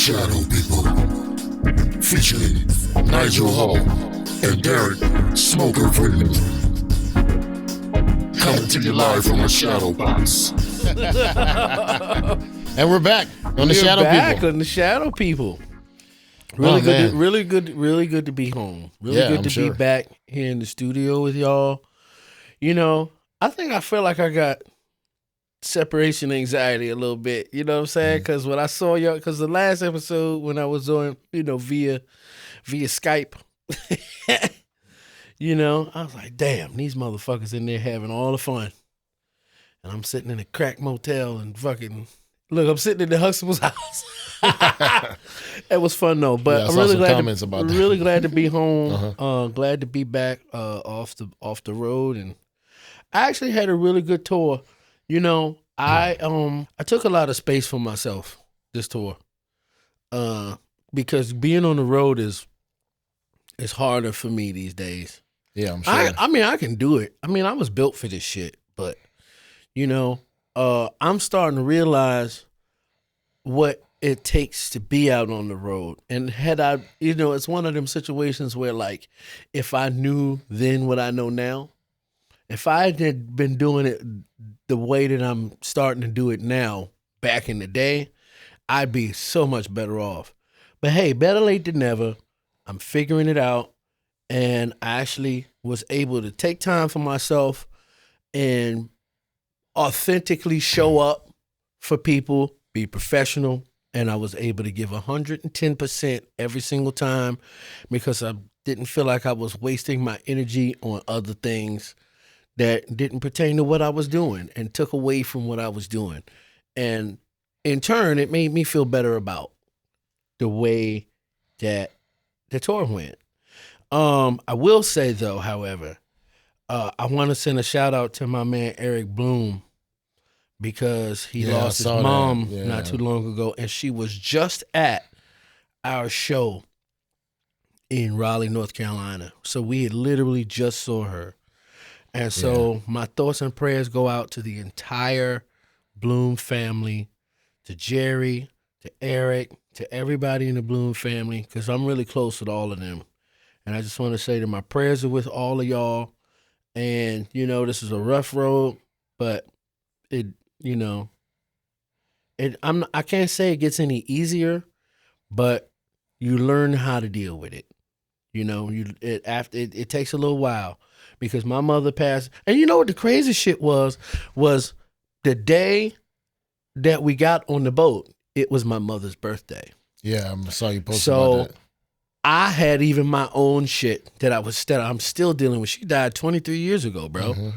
Shadow People, featuring Nigel Hall and Derrick Smoker Freeman. Coming to you live from a shadow box. And we're back on the Shadow People. On the Shadow People. Really good to be home. Really good to be back here in the studio with y'all. You know, I feel like I got separation anxiety a little bit. You know what I'm saying? Because when I saw y'all, because the last episode when I was on, via Skype, I was like, damn, these motherfuckers in there having all the fun. And I'm sitting in a crack motel and fucking, look, I'm sitting in the Huxtable's house. It was fun though, but I'm really glad to be home. Glad to be back off the road, and I actually had a really good tour. I took a lot of space for myself this tour, because being on the road is harder for me these days. Yeah, I'm sure. I can do it. I was built for this shit, but I'm starting to realize what it takes to be out on the road. And had I, it's one of them situations where, like, if I knew then what I know now, if I had been doing it the way that I'm starting to do it now back in the day, I'd be so much better off. But hey, better late than never. I'm figuring it out, and I actually was able to take time for myself and authentically show up for people, be professional, and I was able to give 110% every single time because I didn't feel like I was wasting my energy on other things that didn't pertain to what I was doing and took away from what I was doing. And in turn, it made me feel better about the way that the tour went. I will say, though, however, I want to send a shout out to my man Eric Bloom, because he lost his mom not too long ago, and she was just at our show in Raleigh, North Carolina. So we had literally just saw her. And so my thoughts and prayers go out to the entire Bloom family, to Jerry, to Eric, to everybody in the Bloom family, because I'm really close with all of them. And I just want to say that my prayers are with all of y'all. And, this is a rough road, but I can't say it gets any easier, but you learn how to deal with it. It takes a little while, because my mother passed. And you know what the crazy shit was the day that we got on the boat, it was my mother's birthday. Yeah, I saw you post about that. I had even my own shit that I'm still dealing with. She died 23 years ago, bro. Mm-hmm.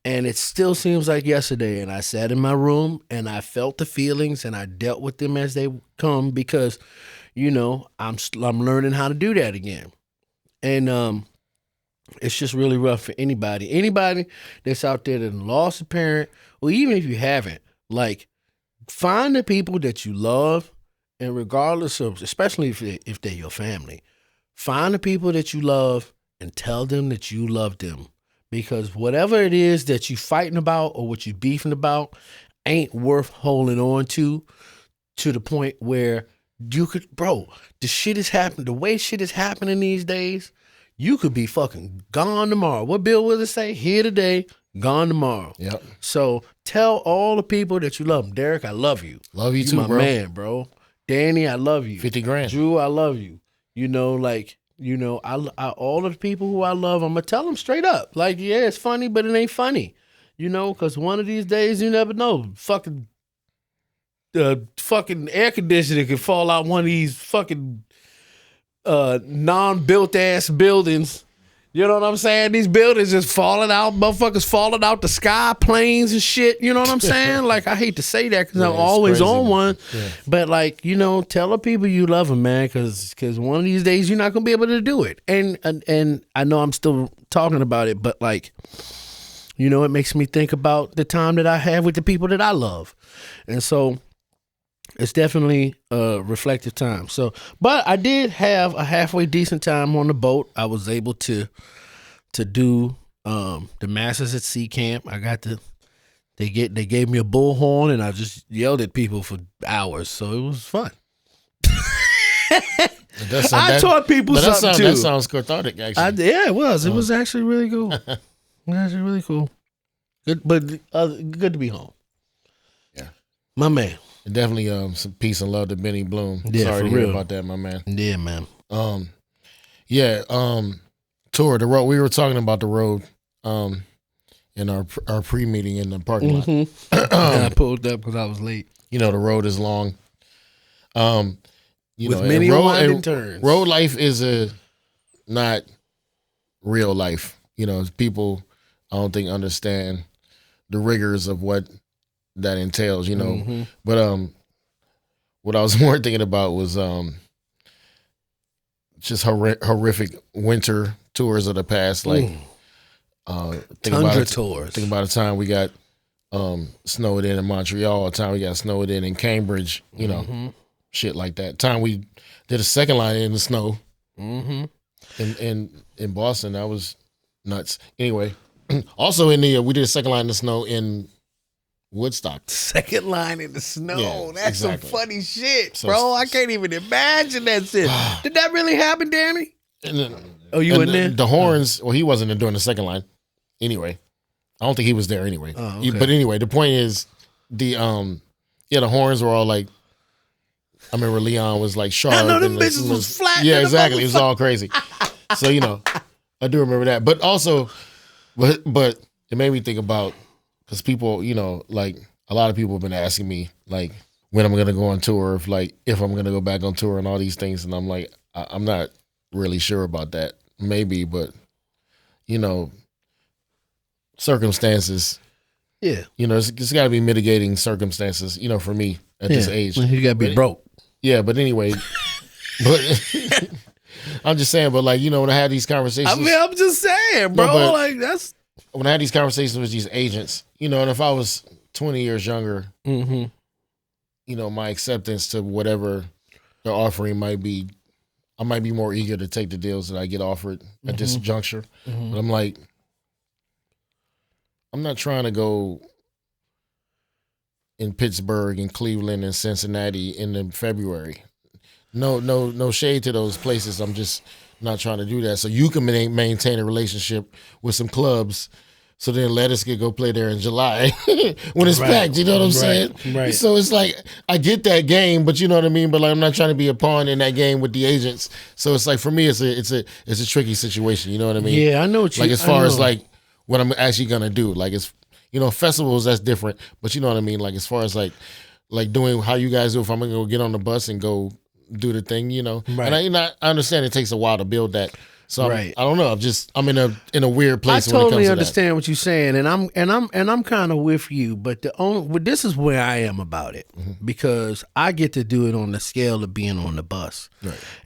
And it still seems like yesterday. And I sat in my room and I felt the feelings and I dealt with them as they come, because, I'm learning how to do that again. And it's just really rough for anybody. Anybody that's out there that lost a parent, or even if you haven't, like, find the people that you love, and regardless of, especially if they're your family, find the people that you love and tell them that you love them. Because whatever it is that you fighting about or what you beefing about ain't worth holding on to the point where you could, bro, the way shit is happening these days, you could be fucking gone tomorrow. What Bill Willis say? Here today, gone tomorrow. Yep. So tell all the people that you love them. Derrick, I love you. Love you too, my bro. Man, bro. Danny, I love you. 50 grand. Drew, I love you. I all of the people who I love, I'm going to tell them straight up. Like, yeah, it's funny, but it ain't funny. Because one of these days, you never know. Fucking air conditioner could fall out one of these fucking non-built ass buildings. You know what I'm saying? These buildings just falling out, motherfuckers falling out the sky, planes and shit. You know what I'm saying? Like, I hate to say that because I'm always crazy on one. Yeah. But, like, tell the people you love them, man, because one of these days you're not going to be able to do it. And I know I'm still talking about it, but, like, it makes me think about the time that I have with the people that I love. And so it's definitely a reflective time. So, but I did have a halfway decent time on the boat. I was able to do the Masters at Sea camp. I got to They gave me a bullhorn and I just yelled at people for hours, so it was fun. I taught people something too. That sounds cathartic, actually. Yeah, it was. It was actually really cool. It was actually really cool. Good, but good to be home. Yeah, my man. And definitely some peace and love to Benny Bloom. Yeah, sorry for to hear real. about that, my man. Yeah, man. Tour the road. We were talking about the road in our pre-meeting in the parking lot. And I pulled up because I was late. You know, the road is long. With many winding turns. Road life is not real life. You know, people I don't think understand the rigors of what that entails, you know. But what I was more thinking about was just horrific winter tours of the past, like Tundra tours. Think about the time we got snowed in Montreal, the time we got snowed in Cambridge, you know, shit like that. Time we did a second line in the snow in Boston, that was nuts. Anyway, also we did a second line in the snow in Woodstock. Second line in the snow. Yeah, that's exactly. some funny shit, bro. I can't even imagine that shit. Did that really happen, Danny? You were there? The horns, well, he wasn't doing the second line. Anyway, I don't think he was there anyway. Oh, okay. But anyway, the point is the horns were all like, I remember Leon was like sharp. I know them bitches was flat. Yeah, exactly. It was all crazy. So, you know, I do remember that. But also, but it made me think about, because people, you know, like a lot of people have been asking me like when I'm going to go on tour, if I'm going to go back on tour and all these things. And I'm like, I'm not really sure about that. Maybe, but, you know, circumstances. Yeah. You know, it's got to be mitigating circumstances, you know, for me at this age. You got to be broke. Yeah, but anyway, but I'm just saying, but like, you know, when I had these conversations. I mean, I'm just saying, bro. No, like, that's. When I had these conversations with these agents, you know, and if I was 20 years younger, you know, my acceptance to whatever they're offering might be, I might be more eager to take the deals that I get offered at this juncture. But I'm like, I'm not trying to go in Pittsburgh and Cleveland and Cincinnati in February. No shade to those places. I'm just not trying to do that. So you can maintain a relationship with some clubs. So then let us go play there in July when it's packed. You know what I'm saying? Right. So it's like, I get that game, but you know what I mean? But like, I'm not trying to be a pawn in that game with the agents. So it's like, for me, it's a tricky situation. You know what I mean? Yeah, I know what you like, as far as like what I'm actually going to do, like it's, you know, festivals, that's different. But you know what I mean? Like, as far as like doing how you guys do, if I'm going to go get on the bus and go do the thing, you know? Right. And I understand it takes a while to build that. So I don't know. I'm in a weird place. I when it totally comes to understand what you're saying, and I'm kind of with you. But this is where I am about it, because I get to do it on the scale of being on the bus,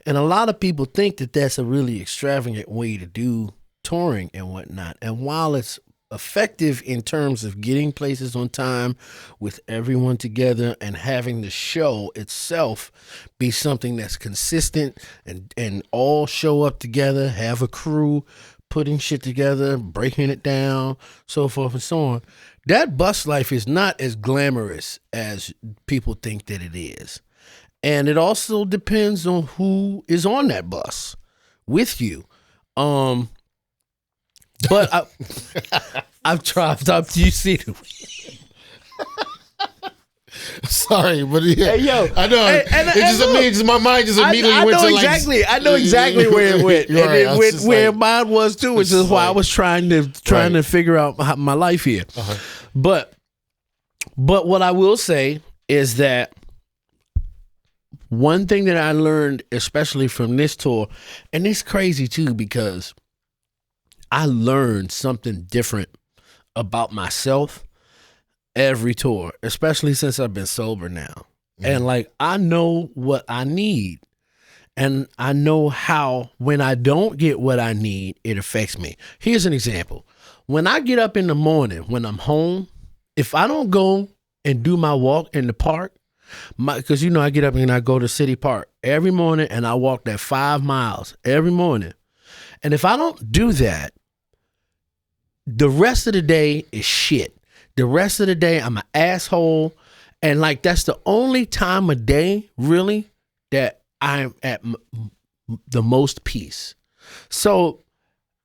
and a lot of people think that that's a really extravagant way to do touring and whatnot. And while it's effective in terms of getting places on time with everyone together and having the show itself be something that's consistent and all show up together, have a crew, putting shit together, breaking it down, so forth and so on. That bus life is not as glamorous as people think that it is. And it also depends on who is on that bus with you. But I've tried. You see it. Sorry, but yeah, hey, yo, I know. My mind just immediately went to like. I know exactly where it went. You're right. And it went where mine was too, which is why I was trying to figure out my life here. But what I will say is that one thing that I learned, especially from this tour, and it's crazy too, because I learned something different about myself every tour, especially since I've been sober now. And like, I know what I need, and I know how, when I don't get what I need, it affects me. Here's an example. When I get up in the morning, when I'm home, if I don't go and do my walk in the park, because you know, I get up and I go to City Park every morning and I walk that 5 miles every morning. And if I don't do that, the rest of the day is shit. The rest of the day, I'm an asshole. And like, that's the only time of day, really, that I'm at the most peace. So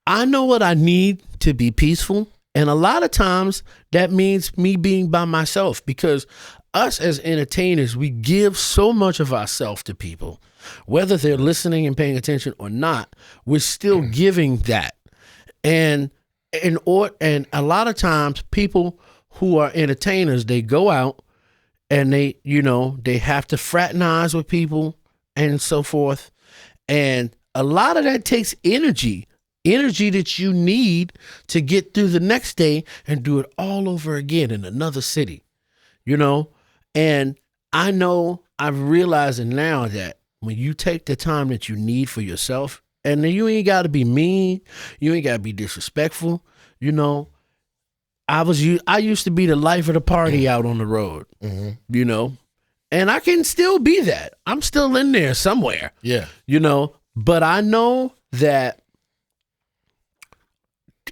I know what I need to be peaceful. And a lot of times that means me being by myself, because us as entertainers, we give so much of ourselves to people, whether they're listening and paying attention or not, we're still giving that. And a lot of times people who are entertainers, they go out and they have to fraternize with people and so forth. And a lot of that takes energy that you need to get through the next day and do it all over again in another city, And I know I'm realizing now that when you take the time that you need for yourself, and then you ain't got to be mean, you ain't got to be disrespectful, I used to be the life of the party out on the road, and I can still be that. I'm still in there somewhere. Yeah. But I know that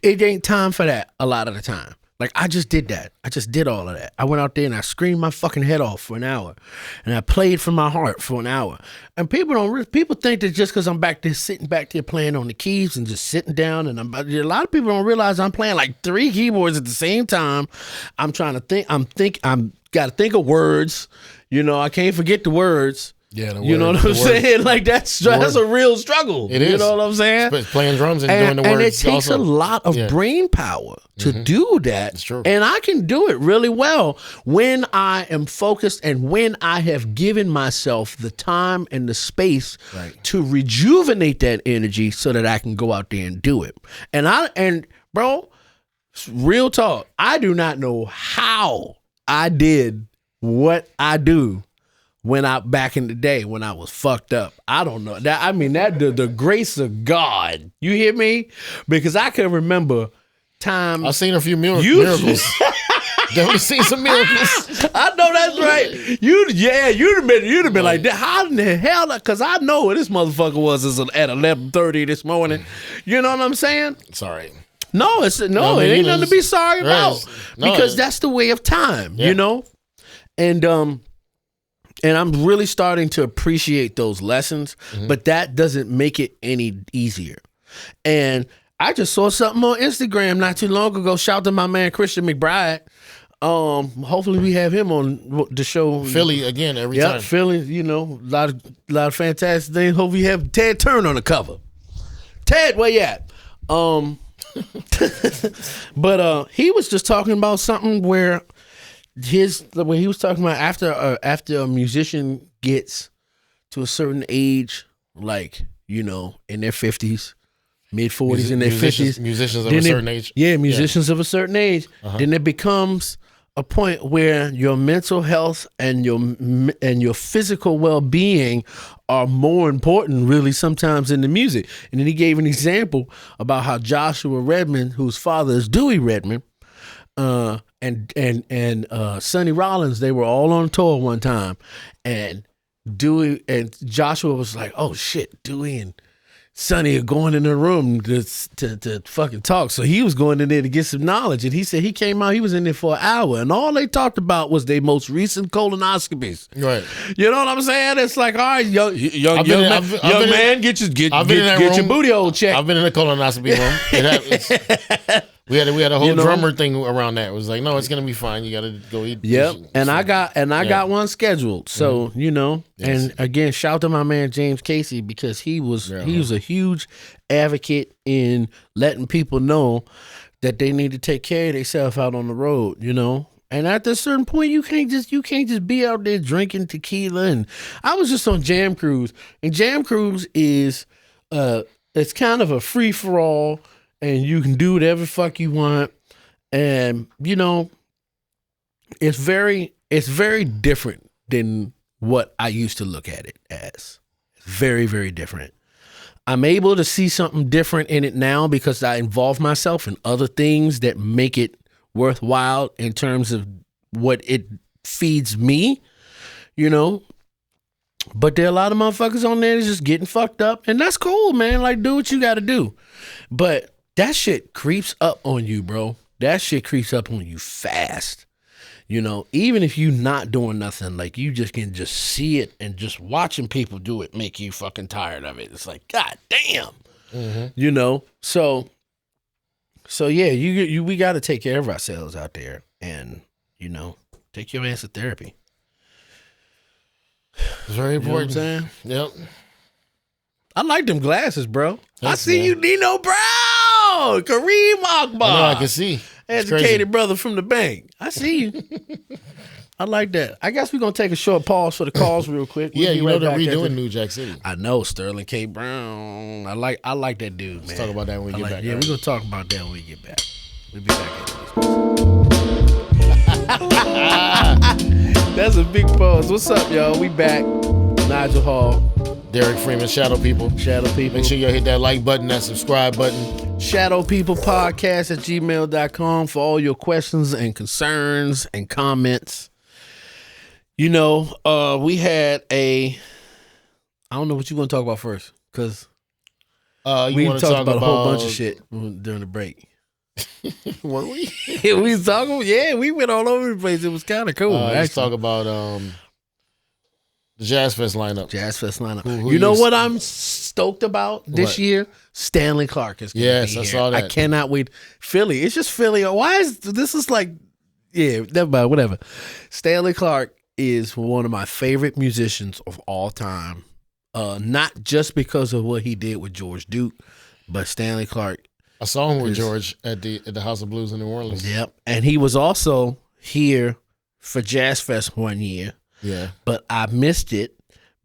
it ain't time for that a lot of the time. Like, I just did that. I just did all of that. I went out there and I screamed my fucking head off for an hour. And I played from my heart for an hour. And people think that just because I'm back there sitting back there playing on the keys and just sitting down, and a lot of people don't realize I'm playing like 3 keyboards at the same time. I'm trying to think. I'm got to think of words. I can't forget the words. Yeah, you know what I'm saying? Like, that's a real struggle. It is. You know what I'm saying? Playing drums and doing the words. And it takes a lot of brain power to do that. It's true. And I can do it really well when I am focused and when I have given myself the time and the space to rejuvenate that energy so that I can go out there and do it. And bro, real talk, I do not know how I did what I do back in the day when I was fucked up. I don't know that. I mean, the grace of God. You hear me? Because I can remember times. I've seen a few miracles. Definitely seen some miracles. I know that's right. You'd have been like, how in the hell? Because I know what this motherfucker was at 11:30 this morning. You know what I'm saying? Sorry. No, it ain't nothing to be sorry about. Because that's the way of time. And I'm really starting to appreciate those lessons, but that doesn't make it any easier. And I just saw something on Instagram not too long ago. Shout out to my man Christian McBride. Hopefully we have him on the show. Philly again every time. Philly, a lot of fantastic things. Hope we have Ted Turn on the cover. Ted, where you at? But he was just talking about something where when he was talking about after a musician gets to a certain age, like, in their 50s, mid 40s, in their 50s. Musicians of a certain age. Yeah, musicians of a certain age. Then it becomes a point where your mental health and your physical well-being are more important, really, sometimes in the music. And then he gave an example about how Joshua Redman, whose father is Dewey Redman, and Sonny Rollins, they were all on tour one time, and Dewey and Joshua was like, "Oh shit, Dewey and Sonny are going in the room to fucking talk." So he was going in there to get some knowledge, and he said he came out, he was in there for an hour, and all they talked about was their most recent colonoscopies. Right. You know what I'm saying? It's like, all right, young man, get your booty hole checked. I've been in a colonoscopy room. We had a whole drummer thing around that. It was like, no, it's gonna be fine. You gotta go eat. Yep. And I got one scheduled. So yes. And again, shout out to my man James Casey, because he was a huge advocate in letting people know that they need to take care of themselves out on the road. And at a certain point, you can't just be out there drinking tequila. And I was just on Jam Cruise, and Jam Cruise is it's kind of a free for all. And you can do whatever the fuck you want. And, it's very different than what I used to look at it as. Very, very different. I'm able to see something different in it now because I involve myself in other things that make it worthwhile in terms of what it feeds me, But there are a lot of motherfuckers on there that's just getting fucked up. And that's cool, man. Like, do what you got to do. But that shit creeps up on you, bro. That shit creeps up on you fast. You know, even if you not doing nothing, like you just can just see it and just watching people do it make you fucking tired of it. It's like, God damn. You know? So yeah, we got to take care of ourselves out there and, you know, take your ass to therapy. It's very important. You know what I'm saying? Yep. I like them glasses, bro. Thanks, I see man. you, Nino Brown, Kareem Akbar. I know, I can see. It's crazy. Educated brother from the bank. I see you. I like that. I guess we're going to take a short pause for the calls real quick. Yeah, you know they're back redoing New Jack City. I know, Sterling K. Brown. I like that dude, man. Let's talk about that when we get back. Yeah, we're going to talk about that when we get back. We'll be back after this. That's a big pause. What's up, y'all? We back. Nigel Hall. Derrick Freeman, Shadow People. Shadow People. Make sure you hit that like button, that subscribe button. shadowpeoplepodcast@gmail.com for all your questions and concerns and comments. You know, we had I don't know what you want to talk about first, because we talked about a whole bunch of shit during the break. Were we? we was talking, yeah, we went all over the place. It was kind of cool. Let's talk about the JazzFest lineup. Who you know what I'm stoked about this year? Stanley Clark is going to be here. I saw that. I cannot wait. Philly. It's just Philly. Why is this is like, yeah, never mind, whatever. Stanley Clark is one of my favorite musicians of all time. Not just because of what he did with George Duke, but Stanley Clark. I saw him with George at the House of Blues in New Orleans. Yep. And he was also here for JazzFest one year. Yeah. But I missed it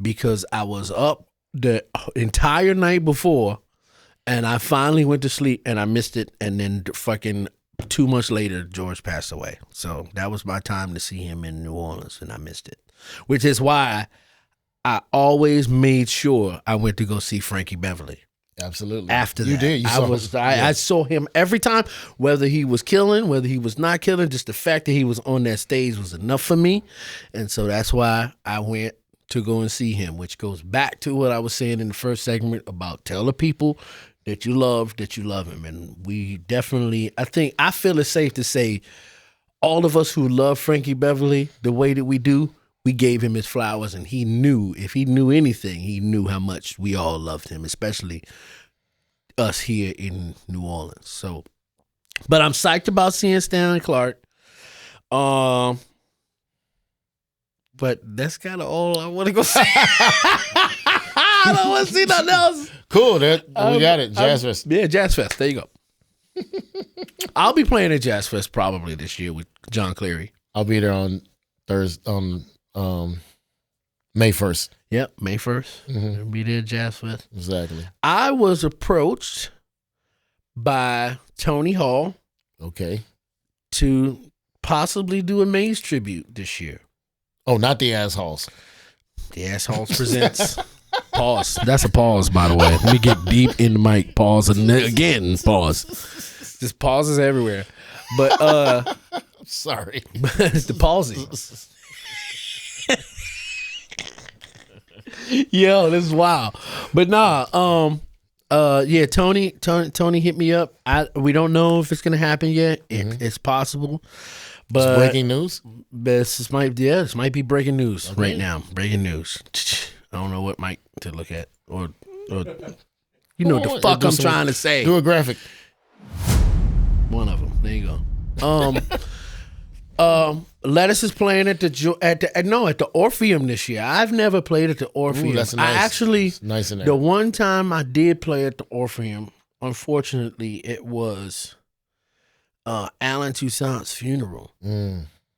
because I was up the entire night before and I finally went to sleep and I missed it. And then fucking 2 months later, George passed away. So that was my time to see him in New Orleans and I missed it, which is why I always made sure I went to go see Frankie Beverly. Absolutely. After that, you did. I saw him every time, whether he was killing, whether he was not killing. Just the fact that he was on that stage was enough for me, and so that's why I went to go and see him. Which goes back to what I was saying in the first segment about tell the people that you love him, and we definitely. I feel it's safe to say, all of us who love Frankie Beverly the way that we do. We gave him his flowers, and he knew, if he knew anything, he knew how much we all loved him, especially us here in New Orleans. So, but I'm psyched about seeing Stanley Clark. But that's kind of all I want to go see. I don't want to see nothing else. Cool, we got it. JazzFest. Yeah, JazzFest. There you go. I'll be playing at JazzFest probably this year with John Cleary. I'll be there on Thursday, May 1st. Yep, May 1st. I'll be there at JazzFest. Exactly. I was approached by Tony Hall. Okay. To possibly do a Maze tribute this year. Oh, not the Assholes. The Assholes presents. Pause. That's a pause, by the way. Let me get deep in the mic. Pause. And again, pause. Just pauses everywhere. But, I'm sorry. It's the palsy. Yo, this is wild. But nah, yeah, Tony hit me up. We don't know if it's gonna happen yet. It's possible. But it's breaking news? This might be breaking news right now. Breaking news. I don't know what mic to look at. Or you know the fuck I'm trying to say. Do a graphic. One of them. There you go. Lettuce is playing at the Orpheum this year. I've never played at the Orpheum. Ooh, that's nice. Nice in there. The one time I did play at the Orpheum, unfortunately, it was Alan Toussaint's funeral,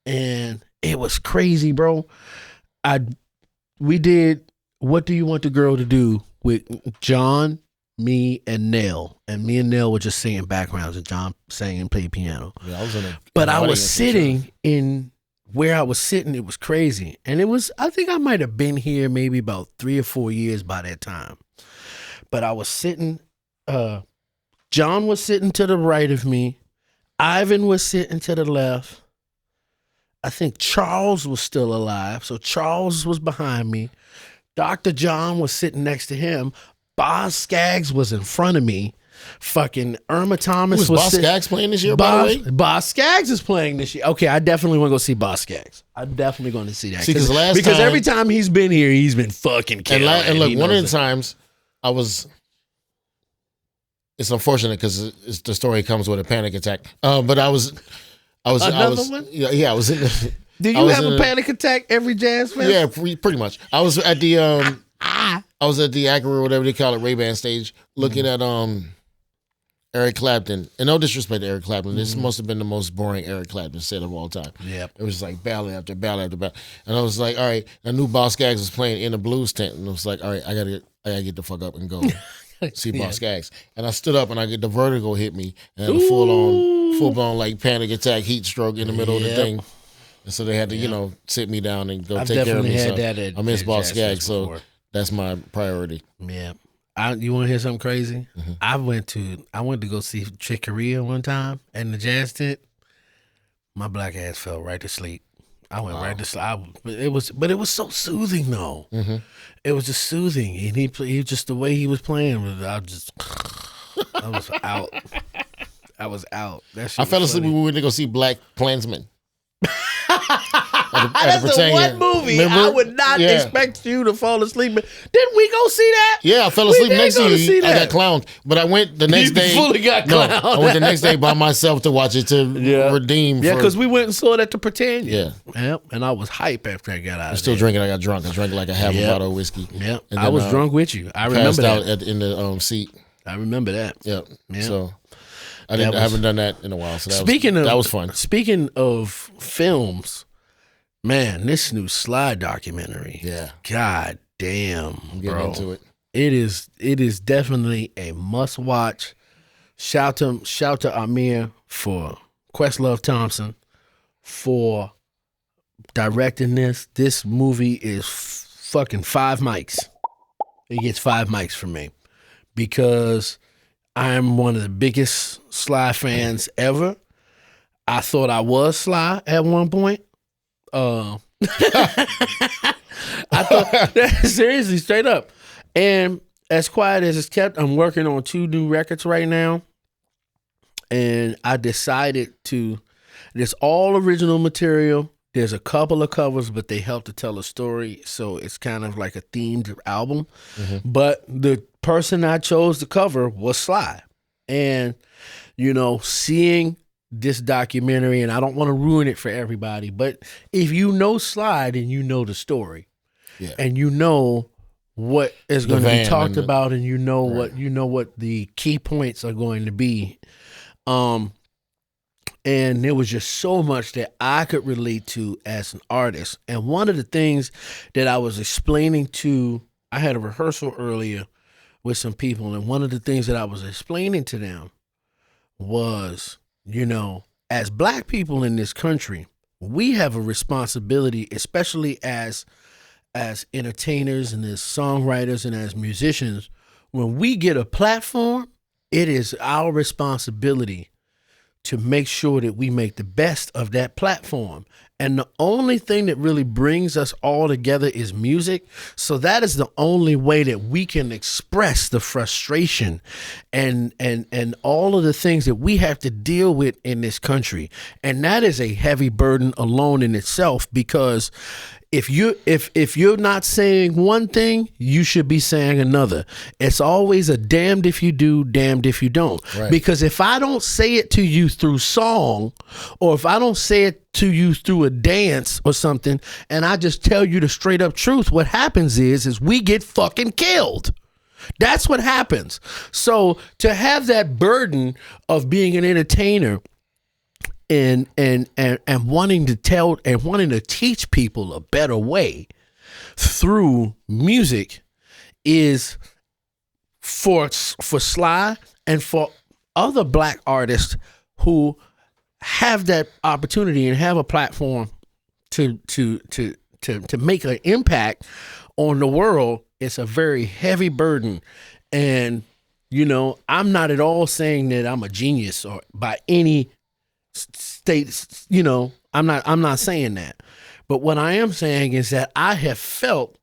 and it was crazy, bro. We did What Do You Want the Girl to Do with John, me, and Nell. And me and Nell were just singing backgrounds, and John sang and played piano. Yeah, I was sitting in where I was sitting. It was crazy. And I think I might have been here maybe about 3 or 4 years by that time. But I was sitting, John was sitting to the right of me. Ivan was sitting to the left. I think Charles was still alive. So Charles was behind me. Dr. John was sitting next to him. Boz Scaggs was in front of me. Fucking Irma Thomas Was Boss Skaggs playing this year, by the way? Boss Skaggs is playing this year. Okay, I definitely want to go see Boss Skaggs. I'm definitely going to see that. See, because every time he's been here, he's been fucking killing. And look, one of the times I was. It's unfortunate because the story comes with a panic attack. But I was. Another one? Yeah, I was in. Do you have a panic attack every jazz fest? Yeah, pretty much. I was at the I was at the Acura, whatever they call it, Ray-Ban stage, looking at Eric Clapton. And no disrespect to Eric Clapton, this must have been the most boring Eric Clapton set of all time. Yep. It was like ballad after ballad after ballad. And I was like, all right, I knew Boss Skaggs was playing in a blues tent, and I was like, all right, I gotta get the fuck up and go see Boss Skaggs. And I stood up, and I get the vertigo hit me, and I had a full blown like panic attack, heat stroke in the middle of the thing. And so they had to, sit me down and go take care of me. So I miss Boss Skaggs, so that's my priority. Yeah. You want to hear something crazy? Mm-hmm. I went to go see Chick Corea one time in the jazz tent. My black ass fell right to sleep. I went right to sleep. But it was so soothing though. Mm-hmm. It was just soothing, and he just the way he was playing. I was out. I was out. I fell asleep when we went to go see Black Klansman. That's the one movie I would not expect you to fall asleep. Didn't we go see that? Yeah, I fell asleep next to you. I got clowned, but I went the next day. Fully got clowned. I went the next day by myself to watch it to redeem. Yeah, because we went and saw it at the Pretend. Yeah. Yep. And I was hype after I got out. I'm still drinking. I got drunk. I drank like a half a bottle of whiskey. Yep. And I was drunk with you. I remember that. Out in the seat. I remember that. Yep. So I haven't done that in a while. So that was fun. Speaking of films. Man, this new Sly documentary. Yeah. God damn, I'm getting into it. It is definitely a must watch. Shout to Amir for Questlove Thompson for directing this. This movie is fucking 5 mics. It gets 5 mics from me because I'm one of the biggest Sly fans ever. I thought I was Sly at one point. I thought seriously, straight up. And as quiet as it's kept, I'm working on 2 new records right now. And I decided there's all original material. There's a couple of covers, but they help to tell a story. So it's kind of like a themed album. Mm-hmm. But the person I chose to cover was Sly. And, seeing this documentary, and I don't want to ruin it for everybody, but if you know Sly, then you know the story, and you know what is going to be talked about, and you know what the key points are going to be. And there was just so much that I could relate to as an artist. And one of the things that I was explaining I had a rehearsal earlier with some people, and one of the things that I was explaining to them was, as black people in this country, we have a responsibility, especially as entertainers and as songwriters and as musicians. When we get a platform, it is our responsibility to make sure that we make the best of that platform. And the only thing that really brings us all together is music. So that is the only way that we can express the frustration and all of the things that we have to deal with in this country. And that is a heavy burden alone in itself, because if you're not saying one thing, you should be saying another. It's always a damned if you do, damned if you don't. Right. Because if I don't say it to you through song, or if I don't say it to you through a dance or something, and I just tell you the straight up truth, what happens is we get fucking killed. That's what happens. So to have that burden of being an entertainer and wanting to tell and wanting to teach people a better way through music is for Sly and for other black artists who have that opportunity and have a platform to make an impact on the world. It's a very heavy burden. And I'm not at all saying that I'm a genius or by any states, I'm not saying that. But what I am saying is that I have felt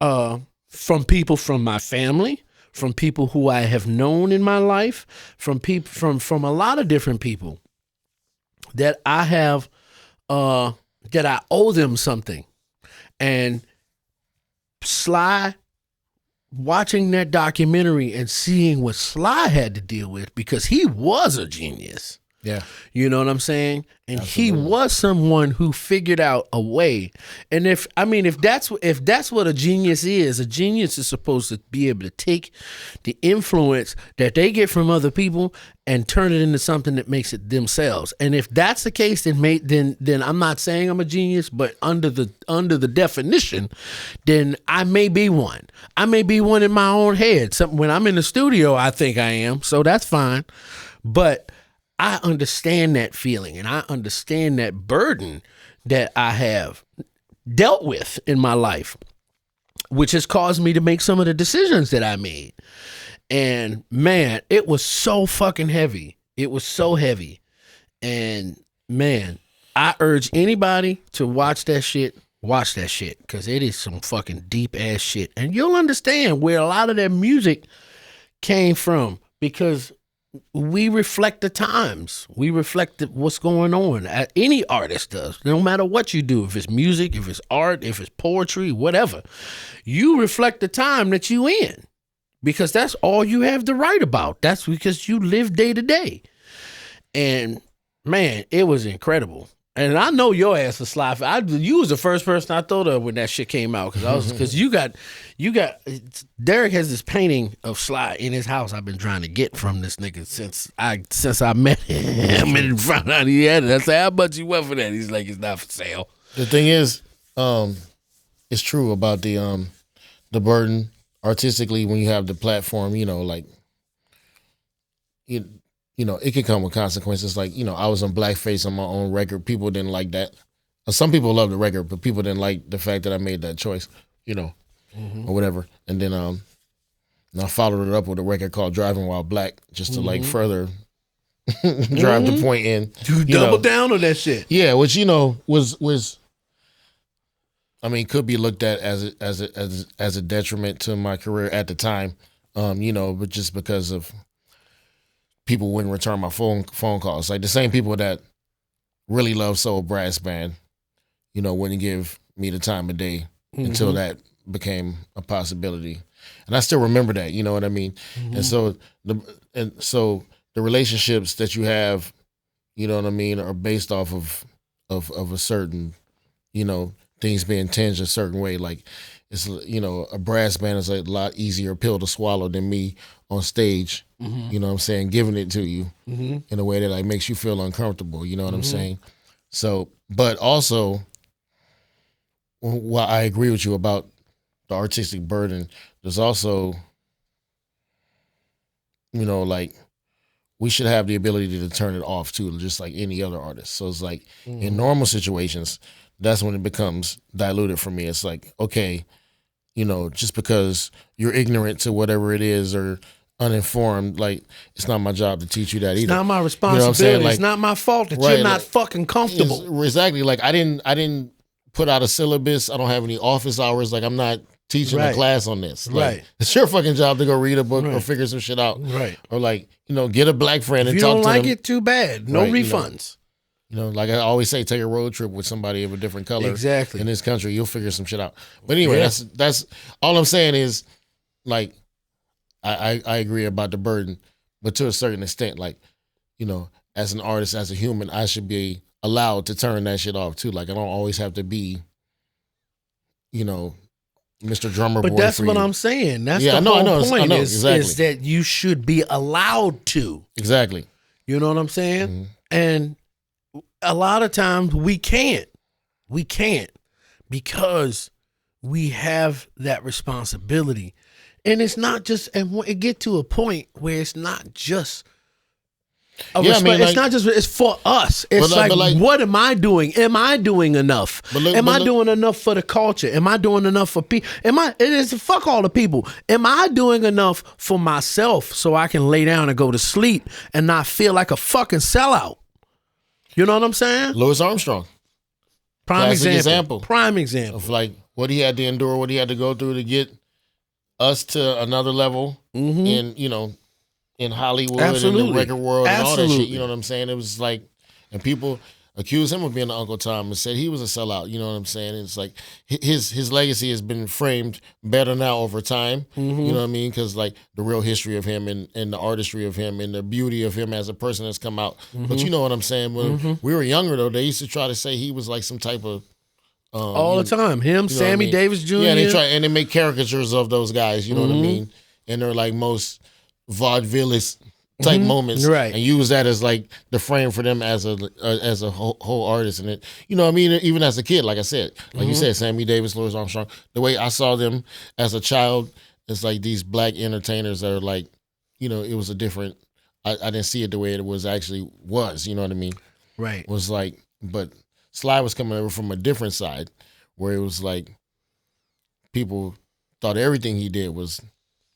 from people from my family, from people who I have known in my life, from a lot of different people that I have that I owe them something. And Sly, watching that documentary and seeing what Sly had to deal with, because he was a genius. Yeah. You know what I'm saying? And Absolutely. he was someone who figured out a way. And if that's what a genius is supposed to be able to take the influence that they get from other people and turn it into something that makes it themselves. And if that's the case, then I'm not saying I'm a genius, but under the definition, then I may be one. I may be one in my own head. When I'm in the studio, I think I am. So that's fine. But I understand that feeling, and I understand that burden that I have dealt with in my life, which has caused me to make some of the decisions that I made. And man, it was so fucking heavy. It was so heavy. And man, I urge anybody to watch that shit, because it is some fucking deep ass shit. And you'll understand where a lot of that music came from, because we reflect the times. We reflect what's going on. Any artist does, no matter what you do. If it's music, if it's art, if it's poetry, whatever. You reflect the time that you in, because that's all you have to write about. That's because you live day to day. And man, it was incredible. And I know your ass was Sly. You was the first person I thought of when that shit came out, because you got Derrick has this painting of Sly in his house. I've been trying to get from this nigga since I met him and found out he had it. I said, how much you want for that? He's like, it's not for sale. The thing is, it's true about the burden artistically when you have the platform. You know, like you know, it could come with consequences. Like, you know, I was on blackface on my own record. People didn't like that. Some people love the record, but people didn't like the fact that I made that choice, you know, or whatever. And then I followed it up with a record called Driving While Black, just to like further drive the point in. You double down on that shit. Yeah, which, you know, was I mean, could be looked at as a detriment to my career at the time, you know, but just because of people wouldn't return my phone calls. Like the same people that really love Soul Brass Band, you know, wouldn't give me the time of day until that became a possibility. And I still remember that, you know what I mean? And so the relationships that you have, you know what I mean, are based off of a certain, you know, things being tinged a certain way. Like, it's, you know, a brass band is a lot easier pill to swallow than me on stage, you know what I'm saying, giving it to you in a way that like makes you feel uncomfortable, you know what I'm saying? So, but also, while I agree with you about the artistic burden, there's also, you know, like, we should have the ability to turn it off too, just like any other artist. So it's like, in normal situations, that's when it becomes diluted for me. It's like, okay, you know, just because you're ignorant to whatever it is or uninformed, like, it's not my job to teach you that either. It's not my responsibility. You know what I'm saying? Like, it's not my fault that you're not fucking comfortable. Exactly. Like, I didn't put out a syllabus. I don't have any office hours. Like, I'm not teaching a class on this. Like, it's your fucking job to go read a book or figure some shit out. Right. Or like, you know, get a black friend and talk to them. If you don't like it, too bad. No refunds. You know, like I always say, take a road trip with somebody of a different color. Exactly. In this country, you'll figure some shit out. But anyway, that's all I'm saying is, like, I agree about the burden, but to a certain extent, like, you know, as an artist, as a human, I should be allowed to turn that shit off too. Like, I don't always have to be, you know, Mr. Drummer Boy. But that's what I'm saying. That's the whole point is that you should be allowed to. Exactly. You know what I'm saying? And a lot of times we can't. We can't because we have that responsibility. And it's not just, and it get to a point where it's not just it's not just, it's for us. It's like, what am I doing? Am I doing enough? Am I doing enough for the culture? Am I doing enough for people? It is fuck all the people. Am I doing enough for myself so I can lay down and go to sleep and not feel like a fucking sellout? You know what I'm saying? Louis Armstrong. Prime example. Prime example. Of like what he had to endure, what he had to go through to get us to another level in, you know, in Hollywood and the record world and all that shit. You know what I'm saying? It was like, and people accused him of being an Uncle Tom and said he was a sellout. You know what I'm saying? It's like his legacy has been framed better now over time. You know what I mean? Because like the real history of him and the artistry of him and the beauty of him as a person has come out. But you know what I'm saying? When we were younger though, they used to try to say he was like some type of all the time. Him, you know Sammy what I mean? Davis Jr. Yeah, they make caricatures of those guys. You know what I mean? And they're like most vaudevillist type moments, right? And use that as like the frame for them as a whole artist. And it, you know, I mean, even as a kid, like I said, like you said, Sammy Davis, Louis Armstrong. The way I saw them as a child, it's like these black entertainers that are like, you know, it was a different. I didn't see it the way it was actually was. You know what I mean? Right. It was like, but Sly was coming over from a different side, where it was like people thought everything he did was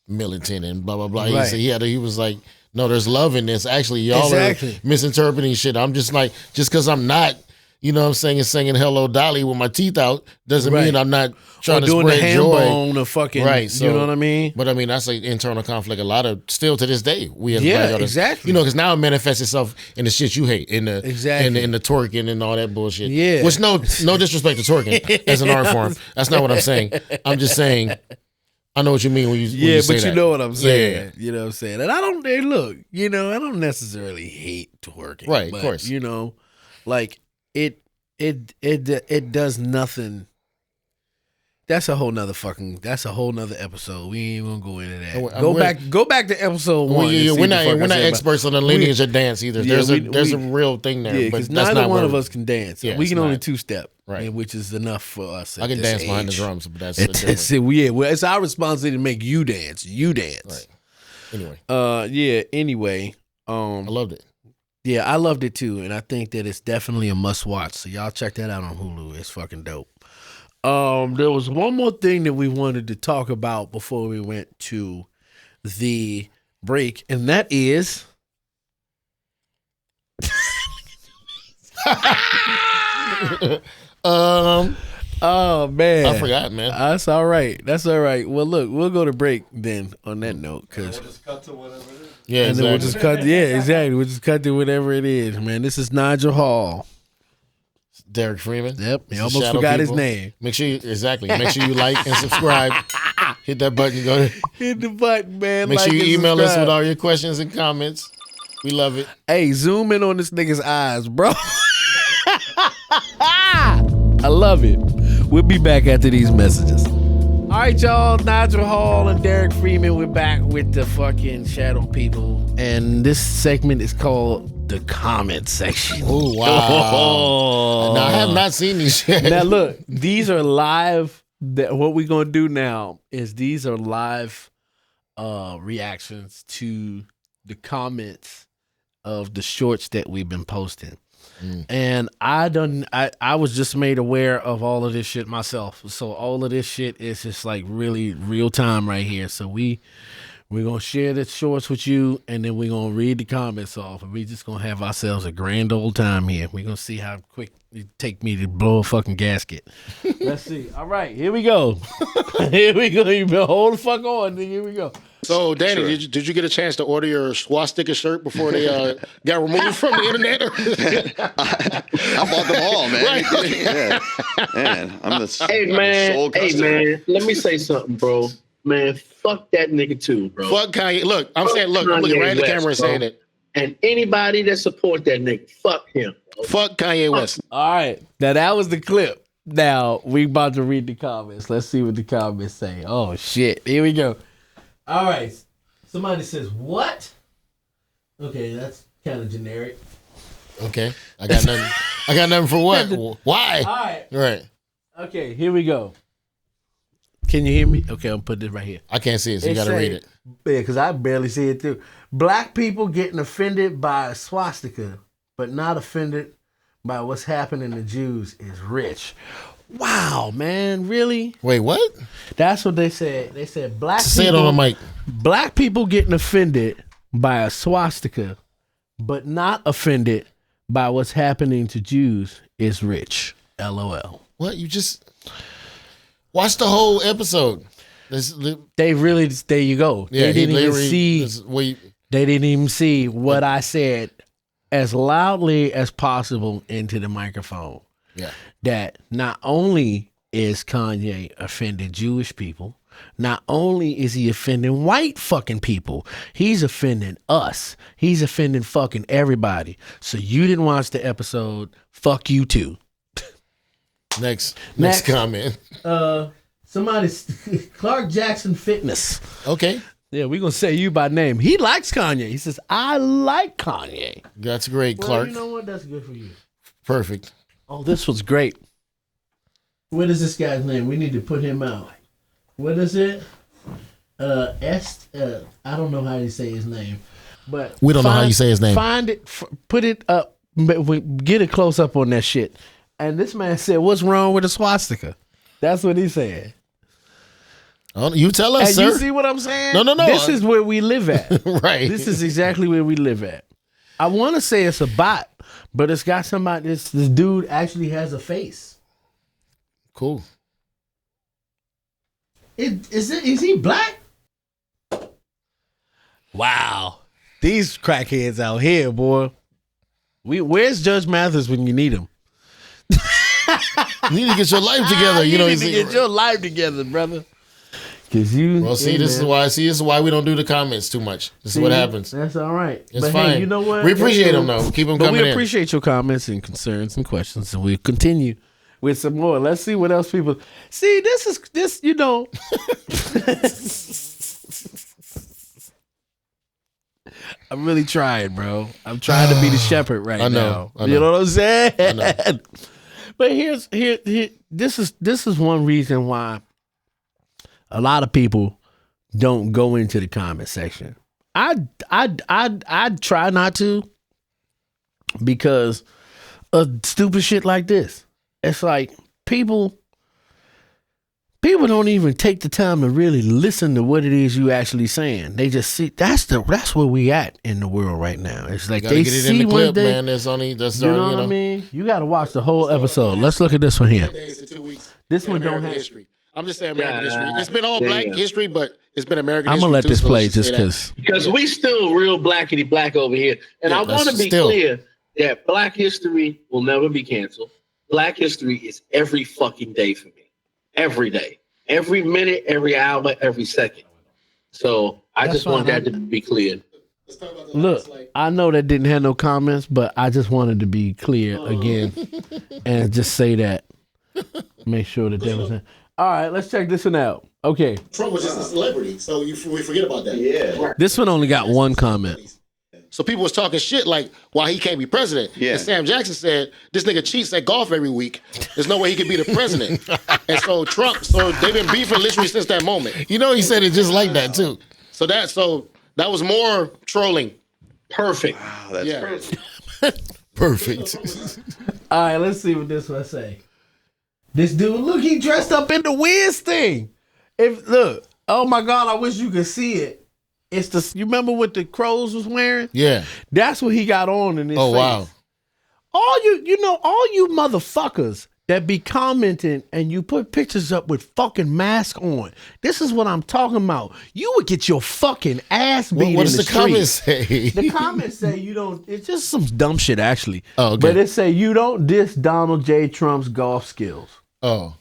militant and blah blah blah. Right. He was like, no, there's love in this. Actually, y'all are misinterpreting shit. I'm just like, just because I'm not, you know what I'm saying, singing Hello Dolly with my teeth out doesn't mean I'm not trying to doing spread the ham joy. bone or fucking, right. So, you know what I mean? But I mean, that's like internal conflict. A lot of, still to this day, we as Yeah, black artists, exactly. you know, because now it manifests itself in the shit you hate, in the in the twerking and all that bullshit. Yeah. Which no disrespect to twerking as an art form. That's not what I'm saying. I'm just saying, I know what you mean when you say but you that. know what I'm saying. Yeah. You know what I'm saying. And I don't. Hey, look, you know, I don't necessarily hate twerking. Right, but, of course. You know, like it does nothing. That's a whole nother episode. We ain't gonna go into that. Go back to episode 1. We're not experts on the lineage of dance either. There's a real thing there. Yeah, because neither one of us can dance. Yeah, we can only not. 2-step, Right. which is enough for us. I can dance behind the drums, but that's different. It's our responsibility to make you dance. You dance. Right. Anyway. I loved it. Yeah, I loved it too, and I think that it's definitely a must watch. So y'all check that out on Hulu. It's fucking dope. There was one more thing that we wanted to talk about before we went to the break, and that is oh man, I forgot, man. That's all right. Well, look, we'll go to break then on that note, because we'll just cut to whatever it is. Yeah, and exactly. then we'll just cut. Yeah, exactly. We'll just cut to whatever it is, man. This is Nigel Hall. Derrick Freeman. Yep, he This is almost Shadow forgot his People. name. Make sure you like and subscribe. Hit that button. Hit the button, man. Make like sure you and email us subscribe. with all your questions and comments. We love it. Hey, zoom in on this nigga's eyes, bro. I love it. We'll be back after these messages. All right, y'all. Nigel Hall and Derrick Freeman. We're back with the fucking Shadow People, and this segment is called the comment section. Oh wow! Now, I have not seen these yet. Now look, these are live. What we're gonna do now is these are live reactions to the comments of the shorts that we've been posting. And I was just made aware of all of this shit myself. So all of this shit is just like really real time right here. So we're gonna share the shorts with you, and then we're gonna read the comments off, and we just gonna have ourselves a grand old time here. We're gonna see how quick it take me to blow a fucking gasket. Let's see. All right, here we go. Here we go. You better hold the fuck on. Here we go. So, Danny, did you get a chance to order your swastika shirt before they got removed from the internet? I bought them all, man. Right. Yeah. Man, I'm the Hey man, let me say something, bro. Man, fuck that nigga too, bro. Fuck Kanye. Look, I'm looking right at the camera and saying it. And anybody that support that nigga, fuck him. Bro. Fuck Kanye West. All right. Now that was the clip. Now we about to read the comments. Let's see what the comments say. Oh shit. Here we go. All right. Somebody says, what? Okay, that's kind of generic. Okay. I got nothing for what? Why? All right. Right. Okay, here we go. Can you hear me? Okay, I'll put this right here. I can't see it, so you got to read it. Yeah, because I barely see it too. Black people getting offended by a swastika, but not offended by what's happening to Jews is rich. Wow, man, really? Wait, what? That's what they said. They said Say it on the mic. Black people getting offended by a swastika, but not offended by what's happening to Jews is rich. LOL. What? You just watch the whole episode. They really, there you go. Yeah, They didn't even see. They They didn't even see what I said as loudly as possible into the microphone. Yeah. That not only is Kanye offending Jewish people, not only is he offending white fucking people, he's offending us. He's offending fucking everybody. So you didn't watch the episode. Fuck you too. Next comment. Clark Jackson Fitness. Okay. Yeah, we're going to say you by name. He likes Kanye. He says, I like Kanye. That's great, Well, Clark. you know what? That's good for you. Perfect. Oh, this was great. What is this guy's name? We need to put him out. What is it? I don't know how you say his name. But We don't know how you say his name. Find it, put it up, get a close up on that shit. And this man said, what's wrong with a swastika? That's what he said. Oh, you tell us, And sir. you see what I'm saying? No. This is where we live at. Right. This is exactly where we live at. I want to say it's a bot, but it's got somebody. This dude actually has a face. Cool. Is he black? Wow, these crackheads out here, boy. Where's Judge Mathis when you need him? You need to get your life together. You need he's to get your life together, brother. Cause you. Well, see, this is why we don't do the comments too much. This is what happens. That's all right. It's but fine. Hey, you know what? We appreciate them though. Keep them But coming we in. appreciate your comments and concerns and questions, and we'll continue with some more. Let's see what else people see. This. You know. I'm really trying, bro. I'm trying to be the shepherd right now. I know. You know what I'm saying? I know. But here. This is one reason why a lot of people don't go into the comment section. I try not to because of stupid shit like this. It's like people don't even take the time to really listen to what it is you actually saying. They just see that's where we at in the world right now. It's like they get it see in the clip, one day, man. That's you know what I mean? You got to watch the whole episode. Let's look at this one here. Days to 2 weeks. This one don't have. history. I'm just saying American history. It's been all black history, but it's been American I'm history. gonna let too, this so play let's just say that. because. We still real blackity black over here. And Yeah, I want to be still. clear that black history will never be canceled. Black history is every fucking day for me. Every day. Every minute, every hour, every second. So I That's just want fine. that to be clear. Look, I know that didn't have no comments, but I just wanted to be clear again and just say that. Make sure that there was. All right, let's check this one out. Okay, Trump was just a celebrity, so we forget about that. Yeah. this one only got one comment. So people was talking shit like, why he can't be president. Yeah. And Sam Jackson said, this nigga cheats at golf every week. There's no way he could be the president. And so they've been beefing literally since that moment. You know, he said it just like that too. So that was more trolling. Perfect. Wow, that's Yeah. crazy. Perfect. All right, let's see what this one say. This dude, look, he dressed up in the Wiz thing. Oh my God, I wish you could see it. It's you remember what the crows was wearing? Yeah. That's what he got on in his Oh, face. wow. All you motherfuckers that be commenting and you put pictures up with fucking mask on. This is what I'm talking about. You would get your fucking ass beat What in does the the comments street. say? The comments say you don't. It's just some dumb shit actually. Oh, okay. But it say you don't diss Donald J. Trump's golf skills. Oh.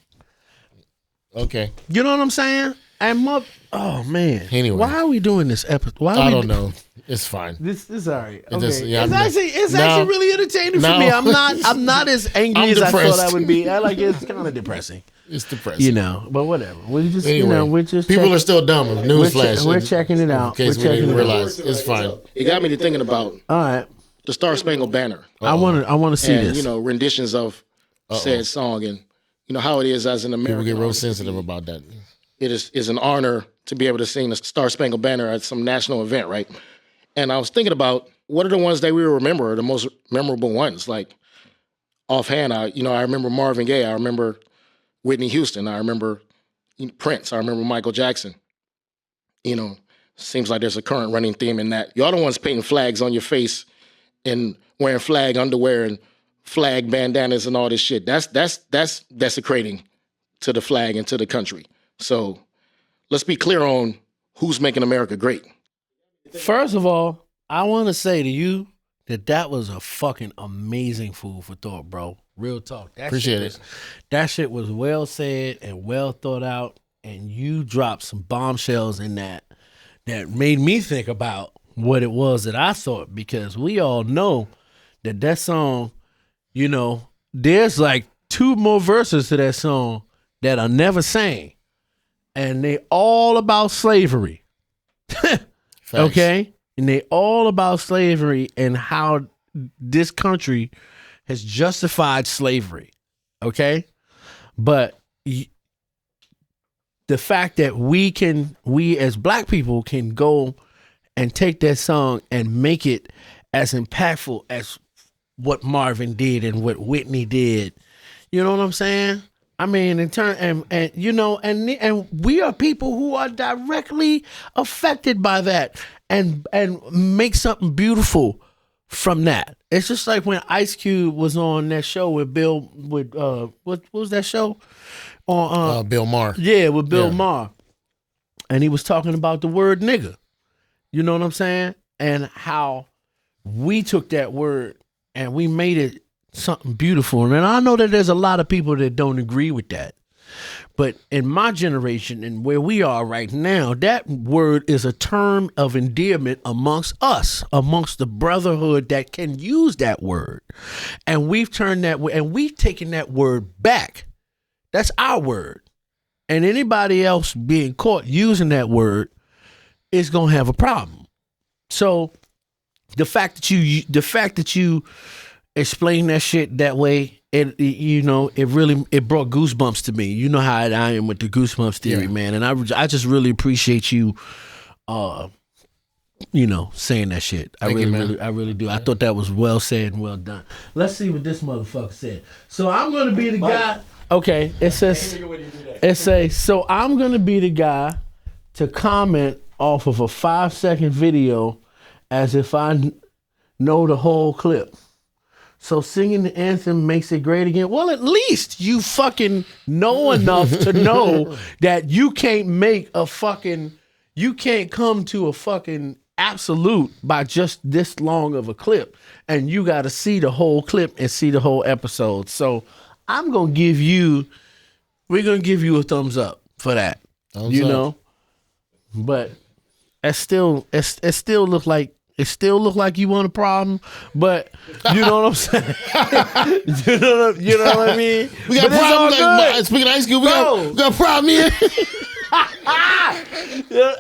Okay. You know what I'm saying? And oh man. Anyway. Why are we doing this episode? I don't know. It's fine. This is all right. Okay. just- yeah, it's no. actually really entertaining for No. me. I'm not as angry I'm as I thought depressed. I would be. It's kind of depressing, It's depressing. you know. But whatever. We just Anyway, we're just people checking- are still dumb. Newsflash. we're checking it out. In case We're we didn't checking it out. realize. It's fine. It got me to thinking about All right. the Star Spangled Banner. I want to see and, this. renditions of said song, and how it is as an American. People get real sensitive about that. It is an honor to be able to sing the Star Spangled Banner at some national event, right? And I was thinking about what are the ones that we remember, the most memorable ones. Like offhand, I remember Marvin Gaye, I remember Whitney Houston, I remember Prince, I remember Michael Jackson. Seems like there's a current running theme in that. Y'all the ones painting flags on your face and wearing flag underwear and flag bandanas and all this shit. That's desecrating to the flag and to the country. So let's be clear on who's making America great. First of all, I want to say to you that was a fucking amazing food for thought, bro. Real talk. Appreciate it. That shit was well said and well thought out, and you dropped some bombshells in that made me think about what it was that I thought, because we all know that song, you know, there's like 2 more verses to that song that are never sang, and they all about slavery. Okay? And they all about slavery and how this country has justified slavery. Okay? But the fact that we as black people can go and take that song and make it as impactful as what Marvin did and what Whitney did. You know what I'm saying? I mean, in turn, and you know, and we are people who are directly affected by that, and make something beautiful from that. It's just like when Ice Cube was on that show with what was that show? On Bill Maher. Yeah, with Bill Maher, and he was talking about the word nigga. You know what I'm saying? And how we took that word and we made it something beautiful. And I know that there's a lot of people that don't agree with that. But in my generation and where we are right now, that word is a term of endearment amongst us, amongst the brotherhood that can use that word. And we've turned that and we've taken that word back. That's our word. And anybody else being caught using that word is going to have a problem. So the fact that you explain that shit that way, it brought goosebumps to me. You know how I am with the goosebumps theory, man. And I just really appreciate you, saying that shit. I really do. I thought that was well said and well done. Let's see what this motherfucker said. So I'm going to be the guy. Okay, it says, so I'm going to be the guy to comment off of a 5-second video as if I know the whole clip. So singing the anthem makes it great again. Well, at least you fucking know enough to know that you can't you can't come to a fucking absolute by just this long of a clip. And you got to see the whole clip and see the whole episode. So we're going to give you a thumbs up for that. Thumbs up. But it still look like you want a problem, but you know what I'm saying. you know what I mean. We got problem. Speaking of Ice Cube, we got a problem here.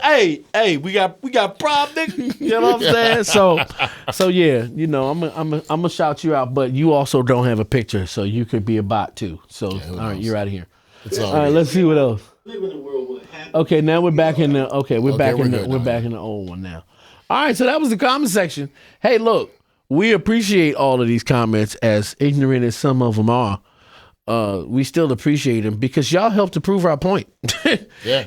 hey, we got problem, nigga. You know what I'm saying. So yeah, I'm gonna shout you out, but you also don't have a picture, so you could be a bot too. So all right, you're out of here. All right, let's see what else. Okay, now we're back in the we're back in the old one now. All right, so that was the comment section. Hey, look, we appreciate all of these comments, as ignorant as some of them are. We still appreciate them because y'all help to prove our point.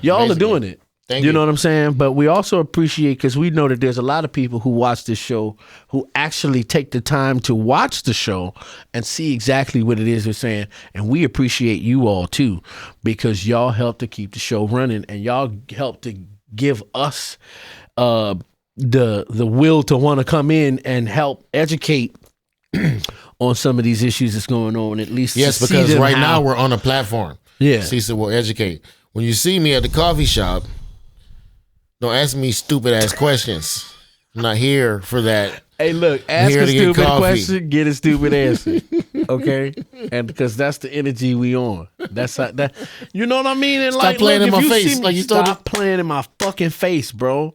Y'all are doing it. Thank you. You know what I'm saying? But we also appreciate, because we know that there's a lot of people who watch this show who actually take the time to watch the show and see exactly what it is they're saying. And we appreciate you all too, because y'all help to keep the show running, and y'all help to give us the will to want to come in and help educate on some of these issues that's going on, at least. Yes, because right now we're on a platform. Yeah. Cecil will educate. When you see me at the coffee shop, don't ask me stupid ass questions. I'm not here for that. Hey, look, ask a stupid question, get a stupid answer. Okay? And because that's the energy we on. That's how, that. You know what I mean? And stop playing in my face. Stop playing in my fucking face, bro.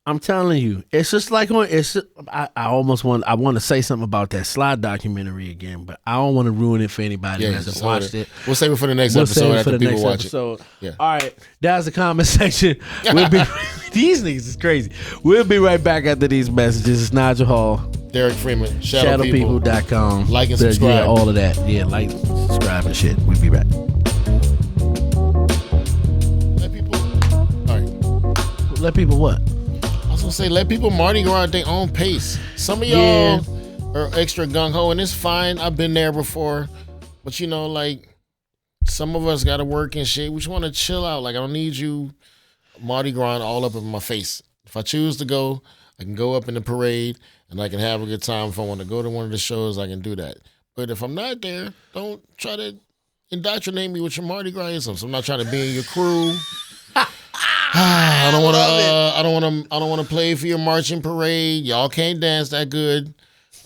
I'm telling you, it's just like I want to say something about that Sly documentary again, but I don't want to ruin it for anybody who hasn't watched it. We'll save it for the next episode after people watch it. Yeah. All right, that's the comment section. We'll be these niggas is crazy. We'll be right back after these messages. It's Nigel Hall, Derrick Freeman, shadowpeople.com. Like and subscribe. Yeah, all of that. Yeah, like, subscribe and shit. We'll be back. Let people. All right. Let people what? Say let people Mardi Gras at their own pace. Some of y'all are extra gung ho, and it's fine. I've been there before, but some of us got to work and shit. We just want to chill out. Like, I don't need you Mardi Gras all up in my face. If I choose to go, I can go up in the parade and I can have a good time. If I want to go to one of the shows, I can do that. But if I'm not there, don't try to indoctrinate me with your Mardi Gras-isms. I'm not trying to be in your crew. I don't want to play for your marching parade. Y'all can't dance that good.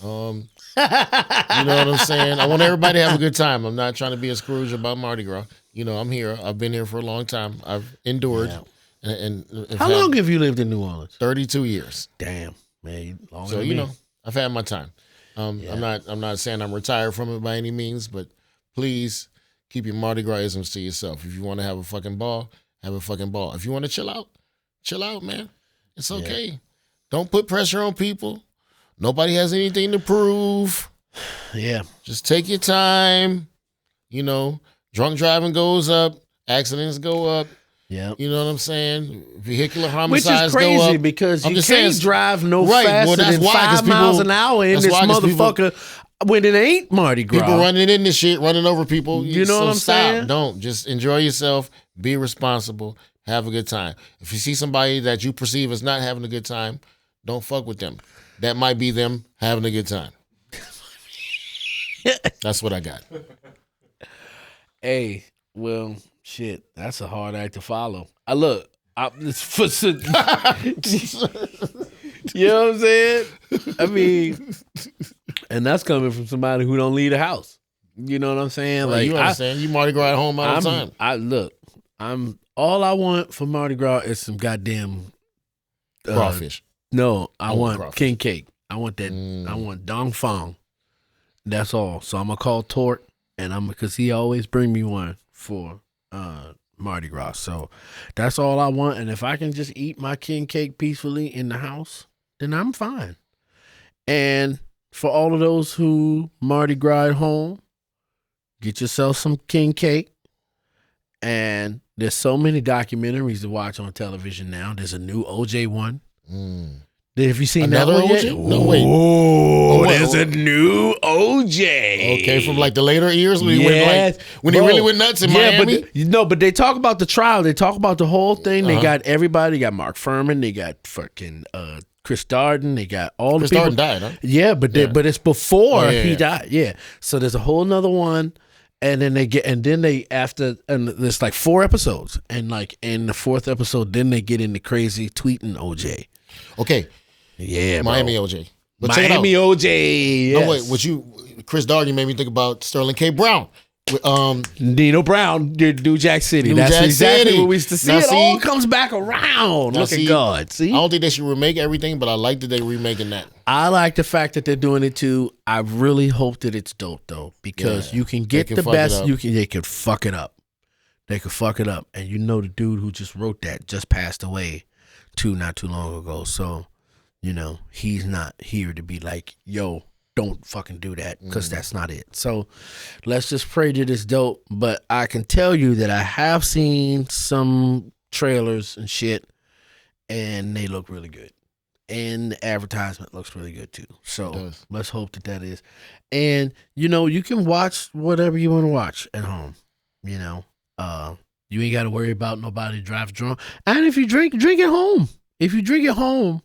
You know what I'm saying? I want everybody to have a good time. I'm not trying to be a Scrooge about Mardi Gras. You know, I'm here. I've been here for a long time. I've endured. Yeah. And how long have you lived in New Orleans? 32 years. Damn, man. Longer So than you me. know, I've had my time. I'm not saying I'm retired from it by any means, but please keep your Mardi Gras-isms to yourself. If you want to have a fucking ball, have a fucking ball. If you want to chill out, man. It's okay. Yeah. Don't put pressure on people. Nobody has anything to prove. Yeah. Just take your time. You know, drunk driving goes up. Accidents go up. Yeah. You know what I'm saying? Vehicular homicides go up. Which is crazy because you can't drive faster than 5 miles an hour in this motherfucker when it ain't Mardi Gras. People running in this shit, running over people. You know what I'm saying? Don't. Just enjoy yourself. Be responsible. Have a good time. If you see somebody that you perceive as not having a good time, don't fuck with them. That might be them having a good time. That's what I got. Hey, well, shit, that's a hard act to follow. You know what I'm saying? I mean, and that's coming from somebody who don't leave the house. You know what I'm saying? Well, like you understand? You Mardi Gras at home all the time. All I want for Mardi Gras is some goddamn crawfish. No, I want crawfish. King cake. I want that. I want dong fong. That's all. So I'm gonna call Tort, and because he always bring me one for Mardi Gras. So that's all I want. And if I can just eat my king cake peacefully in the house, then I'm fine. And for all of those who Mardi Gras at home, get yourself some king cake. And there's so many documentaries to watch on television now. There's a new OJ one. Have you seen another that one OJ? Yet? No, wait. Oh, there's a new OJ. Okay, from like the later years when he really went nuts in Miami. But they talk about the trial. They talk about the whole thing. They got everybody. They got Mark Furman. They got fucking Chris Darden. They got all the people. Chris Darden died, huh? Yeah, but it's before he died. Yeah. So there's a whole nother one. And then there's like 4 episodes, and like in the 4th episode, then they get into crazy tweeting OJ. Okay, yeah, Miami bro. OJ, but Miami OJ. Yes. No wait, Chris Darden made me think about Sterling K. Brown. Nino Brown, New Jack City. That's Jack exactly City. what we used to see. It all comes back around. Look at God. See, I don't think they should remake everything, but I like that they're remaking that. I like the fact that they're doing it too. I really hope that it's dope though, because you can get the best. They could fuck it up. They could fuck it up, and you know the dude who just wrote that just passed away not too long ago. So, you know, he's not here to be like, yo, don't fucking do that, because that's not it. So let's just pray that it's dope. But I can tell you that I have seen some trailers and shit, and they look really good. And the advertisement looks really good too. So let's hope that is. And, you know, you can watch whatever you want to watch at home. You know, you ain't got to worry about nobody drive drunk. And if you drink at home. If you drink at home,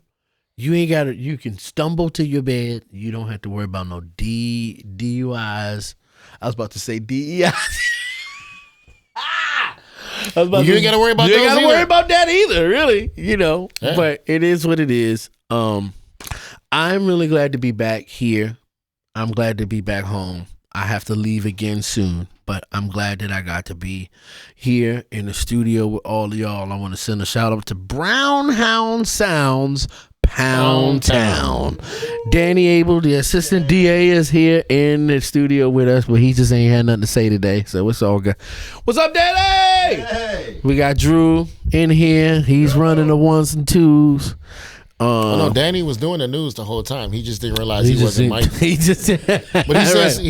you can stumble to your bed. You don't have to worry about no DUIs. I was about to say DEIs. You ain't got to worry about You ain't got to worry about that either, really. You know, but it is what it is. I'm really glad to be back here. I'm glad to be back home. I have to leave again soon, but I'm glad that I got to be here in the studio with all of y'all. I want to send a shout out to Brown Hound Sounds, Pound Town. Danny Abel, the assistant DA, is here in the studio with us, but he just ain't had nothing to say today, so it's all good. What's up, Danny? Hey. We got Drew in here. He's running the 1s and 2s. No, Danny was doing the news the whole time. He just didn't realize he wasn't Mike. But he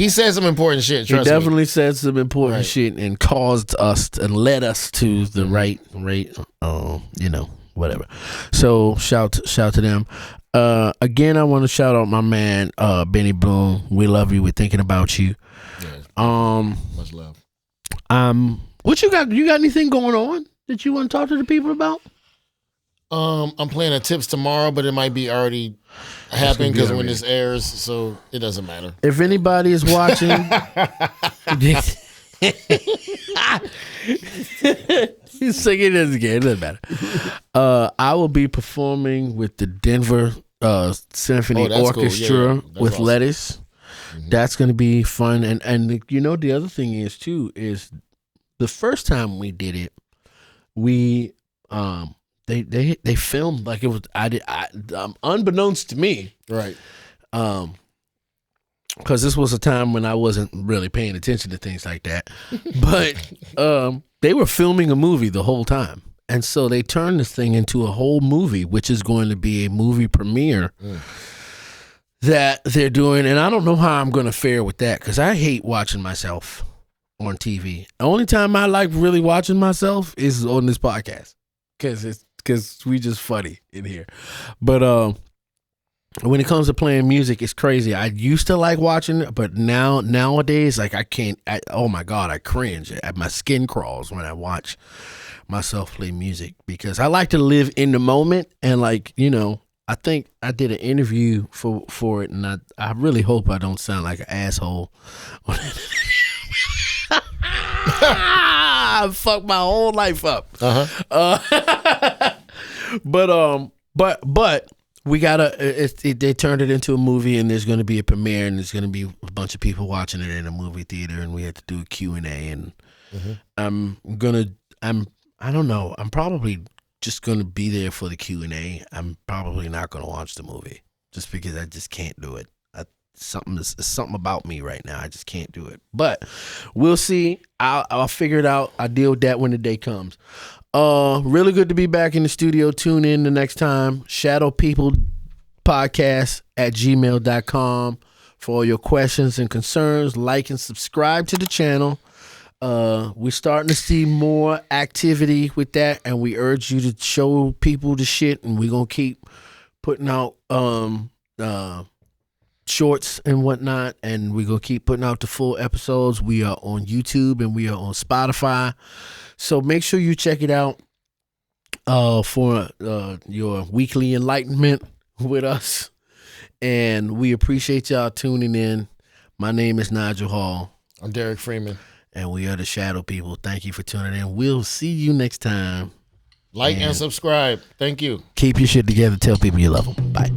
said some important shit. He definitely said some important shit and caused us and led us to the right. You know, whatever. So shout to them. Again, I want to shout out my man Benny Bloom. We love you. We're thinking about you. Yeah, much love. What you got? You got anything going on that you want to talk to the people about? I'm playing at Tips tomorrow, but it might be already happened because when this airs, so it doesn't matter. If anybody is watching, he's singing this again. It doesn't matter. I will be performing with the Denver Symphony Orchestra cool. with awesome. Lettuce. Mm-hmm. That's going to be fun. And you know, the other thing is too is the first time we did it, we they filmed like it was unbeknownst to me, right? Because this was a time when I wasn't really paying attention to things like that, but they were filming a movie the whole time, and so they turned this thing into a whole movie, which is going to be a movie premiere that they're doing, and I don't know how I'm going to fare with that because I hate watching myself on TV. The only time I like really watching myself is on this podcast because we just funny in here. But when it comes to playing music, it's crazy. I used to like watching it, but nowadays, like I can't. Oh my God, I cringe. My skin crawls when I watch myself play music because I like to live in the moment. And like, you know, I think I did an interview for it, and I really hope I don't sound like an asshole. I fucked my whole life up. But we gotta. They turned it into a movie, and there's going to be a premiere, and there's going to be a bunch of people watching it in a movie theater, and we had to do a Q&A, and I don't know. I'm probably just going to be there for the Q&A. I'm probably not going to watch the movie just because I just can't do it. Something about me right now. I just can't do it. But we'll see. I'll figure it out. I'll deal with that when the day comes. Really good to be back in the studio. Tune in the next time. shadowpeoplepodcast at gmail.com for all your questions and concerns. Like and subscribe to the channel. We're starting to see more activity with that, and we urge you to show people the shit, and we're gonna keep putting out shorts and whatnot, and we're gonna keep putting out the full episodes. We are on YouTube and we are on Spotify, so make sure you check it out for your weekly enlightenment with us, and we appreciate y'all tuning in. My name is Nigel Hall. I'm Derrick Freeman, and we are the Shadow People. Thank you for tuning in. We'll see you next time. Like and subscribe. Thank you. Keep your shit together. Tell people you love them. Bye.